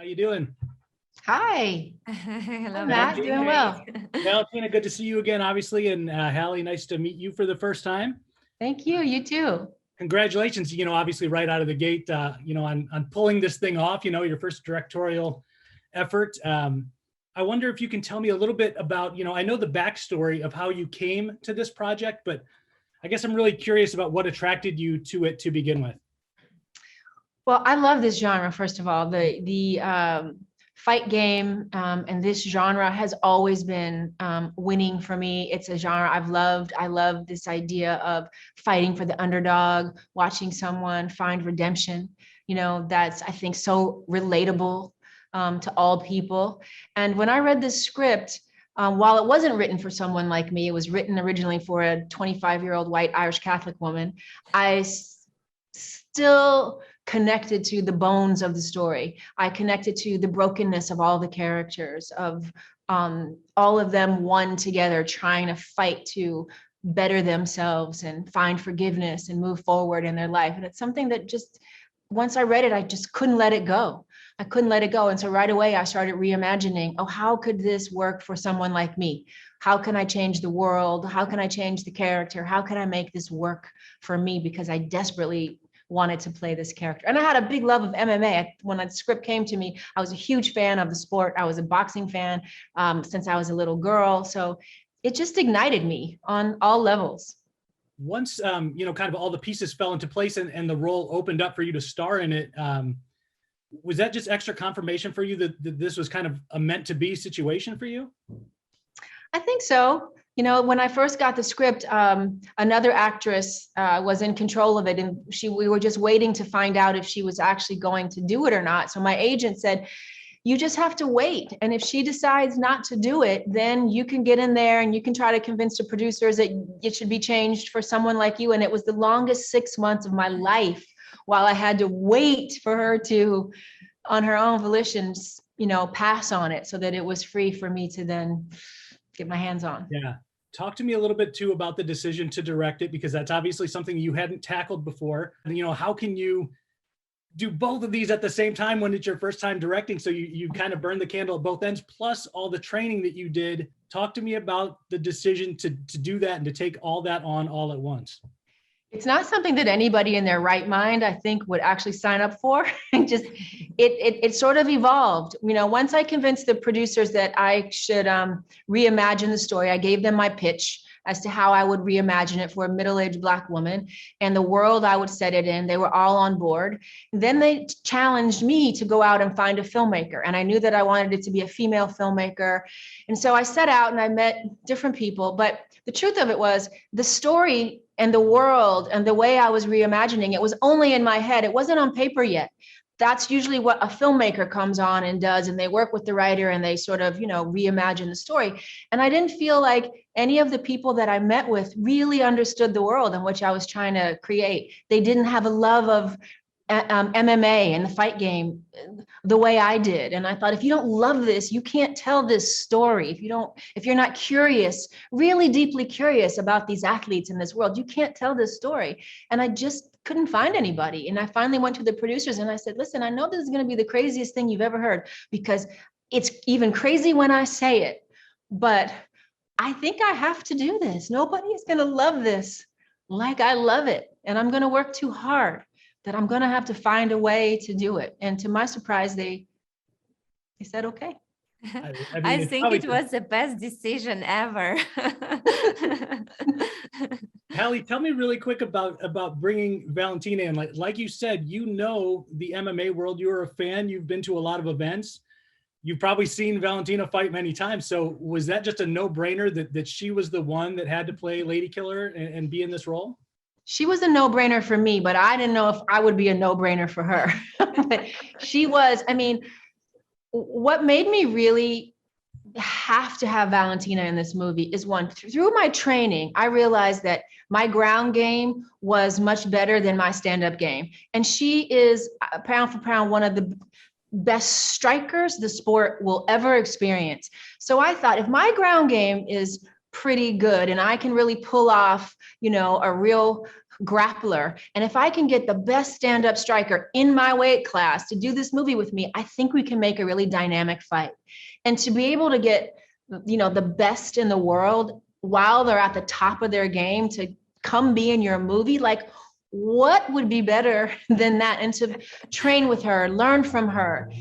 you doing? Hi. Hello, Matt. Doing well. Valentina, good to see you again, obviously. And Halle, nice to meet you for the first time. Thank you. You too. Congratulations, obviously right out of the gate, on pulling this thing off, your first directorial effort. I wonder if you can tell me a little bit about, I know the backstory of how you came to this project, but I guess I'm really curious about what attracted you to it to begin with. Well, I love this genre, first of all. The fight game and this genre has always been winning for me. It's a genre I've loved. I love this idea of fighting for the underdog, watching someone find redemption. That's, I think, so relatable to all people. And when I read this script, while it wasn't written for someone like me, it was written originally for a 25-year-old white Irish Catholic woman, I still connected to the bones of the story. I connected to the brokenness of all the characters, of all of them one together trying to fight to better themselves and find forgiveness and move forward in their life. And it's something that just, once I read it, I just couldn't let it go. I couldn't let it go. And so right away, I started reimagining, how could this work for someone like me? How can I change the world? How can I change the character? How can I make this work for me? Because I desperately wanted to play this character. And I had a big love of MMA. When the script came to me, I was a huge fan of the sport. I was a boxing fan since I was a little girl. So it just ignited me on all levels. Once, kind of all the pieces fell into place and the role opened up for you to star in it, was that just extra confirmation for you that this was kind of a meant to be situation for you? I think so. When I first got the script, another actress was in control of it, and we were just waiting to find out if she was actually going to do it or not. So my agent said, you just have to wait. And if she decides not to do it, then you can get in there and you can try to convince the producers that it should be changed for someone like you. And it was the longest 6 months of my life while I had to wait for her to, on her own volition, pass on it so that it was free for me to then get my hands on. Yeah. Talk to me a little bit too about the decision to direct it, because that's obviously something you hadn't tackled before. How can you do both of these at the same time when it's your first time directing? So you kind of burn the candle at both ends, plus all the training that you did. Talk to me about the decision to do that and to take all that on all at once. It's not something that anybody in their right mind, I think, would actually sign up for. It sort of evolved. Once I convinced the producers that I should reimagine the story, I gave them my pitch as to how I would reimagine it for a middle-aged Black woman and the world I would set it in. They were all on board. Then they challenged me to go out and find a filmmaker. And I knew that I wanted it to be a female filmmaker. And so I set out and I met different people. But the truth of it was, the story and the world and the way I was reimagining it was only in my head. It wasn't on paper yet. That's usually what a filmmaker comes on and does, and they work with the writer and they sort of, reimagine the story. And I didn't feel like any of the people that I met with really understood the world in which I was trying to create. They didn't have a love of MMA and the fight game the way I did. And I thought, if you don't love this, you can't tell this story. If you're not curious, really deeply curious about these athletes in this world, you can't tell this story. And I just couldn't find anybody. And I finally went to the producers and I said, listen, I know this is going to be the craziest thing you've ever heard, because it's even crazy when I say it, but I think I have to do this. Nobody is going to love this like I love it. And I'm going to work too hard, that I'm going to have to find a way to do it. And to my surprise, they said, okay. I think it was the best decision ever. Halle, tell me really quick about bringing Valentina in. Like you said, the MMA world. You're a fan. You've been to a lot of events. You've probably seen Valentina fight many times. So was that just a no-brainer that she was the one that had to play Lady Killer and be in this role? She was a no-brainer for me, but I didn't know if I would be a no-brainer for her. She was, what made me really have to have Valentina in this movie is, one, through my training, I realized that my ground game was much better than my stand-up game. And she is, pound for pound, one of the best strikers the sport will ever experience. So I thought, if my ground game is pretty good and I can really pull off, a real grappler. And if I can get the best stand-up striker in my weight class to do this movie with me, I think we can make a really dynamic fight. And to be able to get, the best in the world while they're at the top of their game to come be in your movie, like, what would be better than that? And to train with her, learn from her.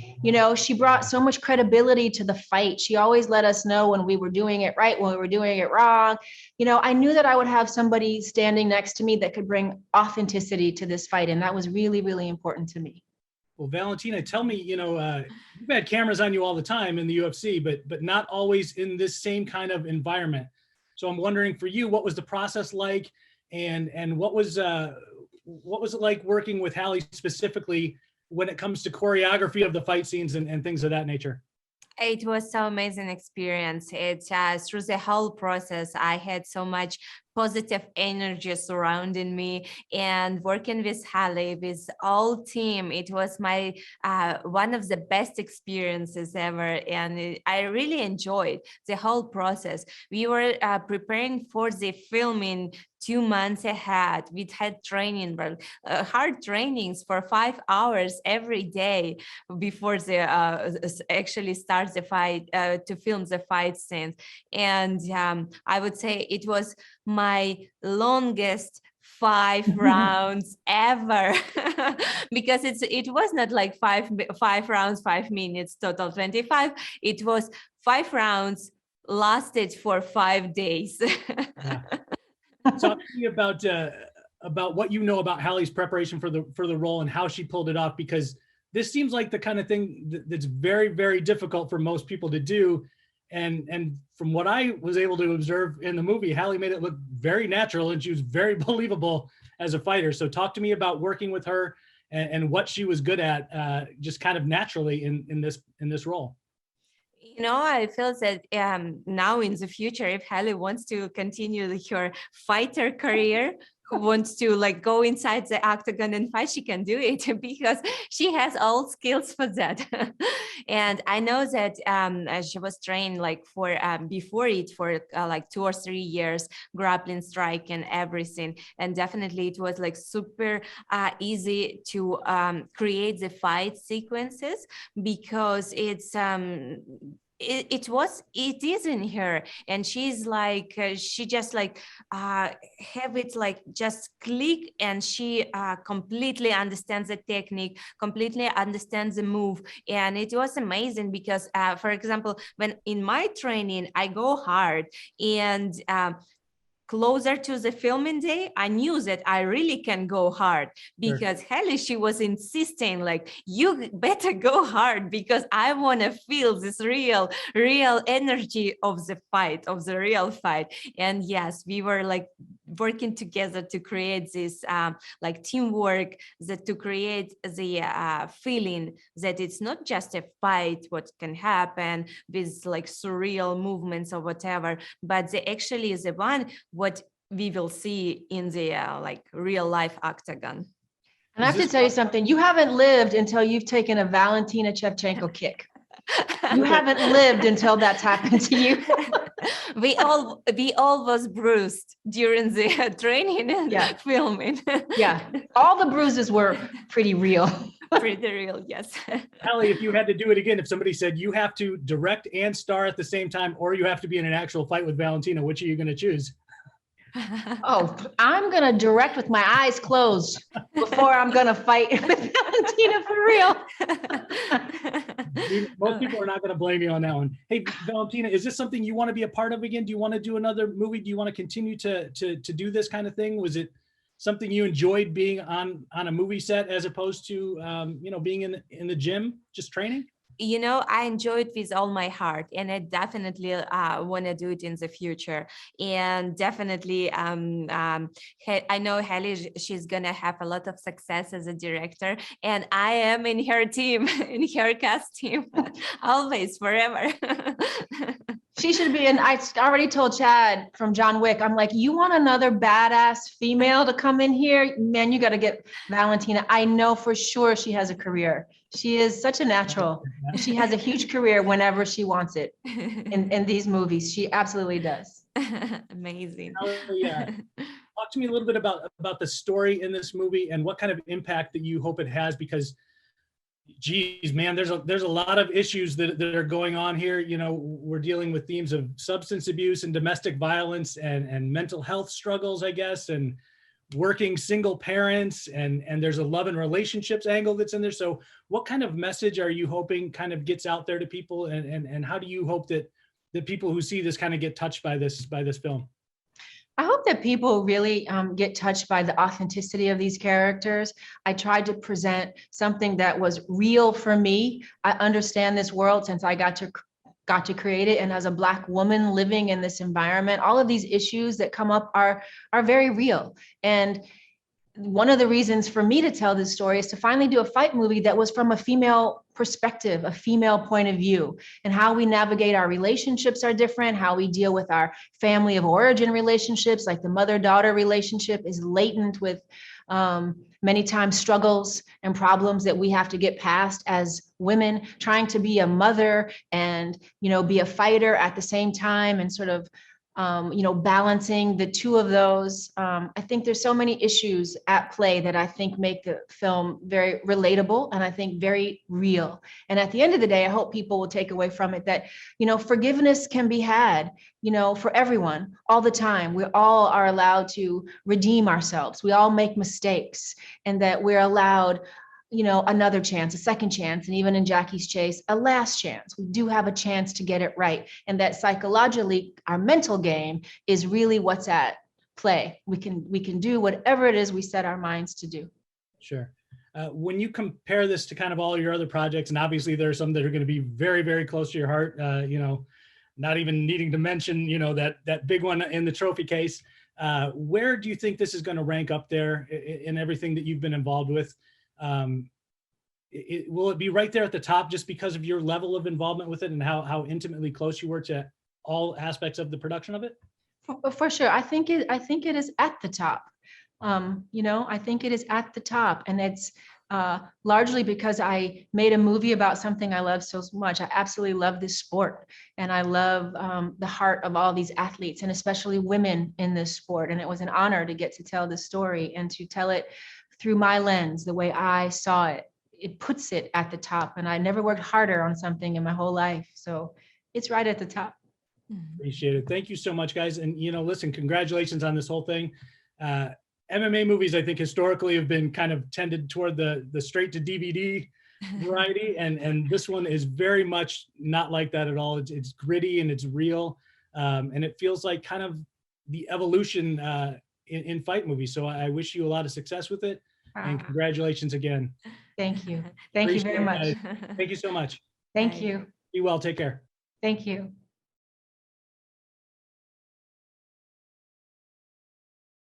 She brought so much credibility to the fight. She always let us know when we were doing it right, when we were doing it wrong. I knew that I would have somebody standing next to me that could bring authenticity to this fight. And that was really, really important to me. Well, Valentina, tell me, you've had cameras on you all the time in the UFC, but not always in this same kind of environment. So I'm wondering for you, what was the process like? And what was it like working with Halle specifically when it comes to choreography of the fight scenes and things of that nature? It was so amazing experience. It through the whole process, I had so much positive energy surrounding me, and working with Halle, with all team, it was my one of the best experiences ever, and I really enjoyed the whole process. We were preparing for the filming 2 months ahead. We had training, hard trainings for 5 hours every day before the actually starts the fight, to film the fight scenes. And I would say it was my longest 5 rounds ever, because it was not like five rounds, 5 minutes, total 25. It was 5 rounds lasted for 5 days. Yeah. Talk to me about what you know about Halle's preparation for the role and how she pulled it off, because this seems like the kind of thing that's very, very difficult for most people to do. And from what I was able to observe in the movie, Halle made it look very natural and she was very believable as a fighter. So talk to me about working with her and what she was good at, just kind of naturally in this role. I feel that now in the future, if Halle wants to continue her fighter career, who wants to go inside the octagon and fight, she can do it because she has all skills for that. And I know that she was trained for before it for 2 or 3 years, grappling, striking, everything. And definitely it was super easy to create the fight sequences, because it is in her, and she's she just have it just click, and she completely understands the technique, completely understands the move. And it was amazing because for example, when in my training I go hard, and closer to the filming day, I knew that I really can go hard, because sure, Halle, she was insisting you better go hard, because I want to feel this real energy of the fight, of the real fight. And yes, we were working together to create this teamwork, that to create the feeling that it's not just a fight, what can happen with surreal movements or whatever, but they actually is the one what we will see in the real life octagon. And I have to tell you something, you haven't lived until you've taken a Valentina Shevchenko kick. You haven't lived until that's happened to you. we all was bruised during the training and filming. Yeah, all the bruises were pretty real. Pretty real, yes. Halle, if you had to do it again, if somebody said you have to direct and star at the same time, or you have to be in an actual fight with Valentina, which are you going to choose? Oh, I'm going to direct with my eyes closed before I'm going to fight with Valentina for real. Most people are not going to blame you on that one. Hey, Valentina, is this something you want to be a part of again? Do you want to do another movie? Do you want to continue to do this kind of thing? Was it something you enjoyed being on a movie set as opposed to, being in the gym, just training? I enjoy it with all my heart, and I definitely want to do it in the future. And definitely, I know Halle, she's going to have a lot of success as a director, and I am in her team, in her cast team, always, forever. She should be. And I already told Chad from John Wick, I'm like, you want another badass female to come in here? Man, you got to get Valentina. I know for sure she has a career. She is such a natural. And she has a huge career whenever she wants it in these movies. She absolutely does. Amazing. Oh, yeah. Talk to me a little bit about the story in this movie and what kind of impact that you hope it has, because geez, man, there's a lot of issues that are going on here. You know, we're dealing with themes of substance abuse and domestic violence and mental health struggles, I guess, and working single parents, and there's a love and relationships angle that's in there. So what kind of message are you hoping kind of gets out there to people, and how do you hope that the people who see this kind of get touched by this film? I hope that people really get touched by the authenticity of these characters. I tried to present something that was real for me. I understand this world since I got to create it. And as a Black woman living in this environment, all of these issues that come up are very real. And one of the reasons for me to tell this story is to finally do a fight movie that was from a female perspective, a female point of view, and how we navigate our relationships are different, how we deal with our family of origin relationships, like the mother-daughter relationship is latent with many times struggles and problems that we have to get past as women, trying to be a mother and, you know, be a fighter at the same time, and sort of balancing the two of those. I think there's so many issues at play that I think make the film very relatable and I think very real. And at the end of the day, I hope people will take away from it that, you know, forgiveness can be had, you know, for everyone all the time. We all are allowed to redeem ourselves. We all make mistakes, and that we're allowed, you know, another chance, a second chance, and even in Jackie's case, a last chance. We do have a chance to get it right. And that psychologically, our mental game is really what's at play. We can do whatever it is we set our minds to do. Sure. When you compare this to kind of all your other projects, and obviously there are some that are going to be very, very close to your heart, you know, not even needing to mention, you know, that big one in the trophy case, where do you think this is going to rank up there in everything that you've been involved with? Will it be right there at the top just because of your level of involvement with it and how intimately close you were to all aspects of the production of it? For sure. I think it is at the top. You know, I think it is at the top, and it's largely because I made a movie about something I love so much. I absolutely love this sport, and I love the heart of all these athletes, and especially women in this sport. And it was an honor to get to tell this story and to tell it through my lens, the way I saw it. It puts it at the top, and I never worked harder on something in my whole life. So it's right at the top. Appreciate it. Thank you so much, guys. And, you know, listen, congratulations on this whole thing. MMA movies, I think, historically have been kind of tended toward the straight to DVD variety. And this one is very much not like that at all. It's gritty and it's real. And it feels like kind of the evolution in fight movies. So I wish you a lot of success with it. And congratulations again. Thank you. Thank you very much. Thank you so much. Thank you. Be well. Take care. Thank you.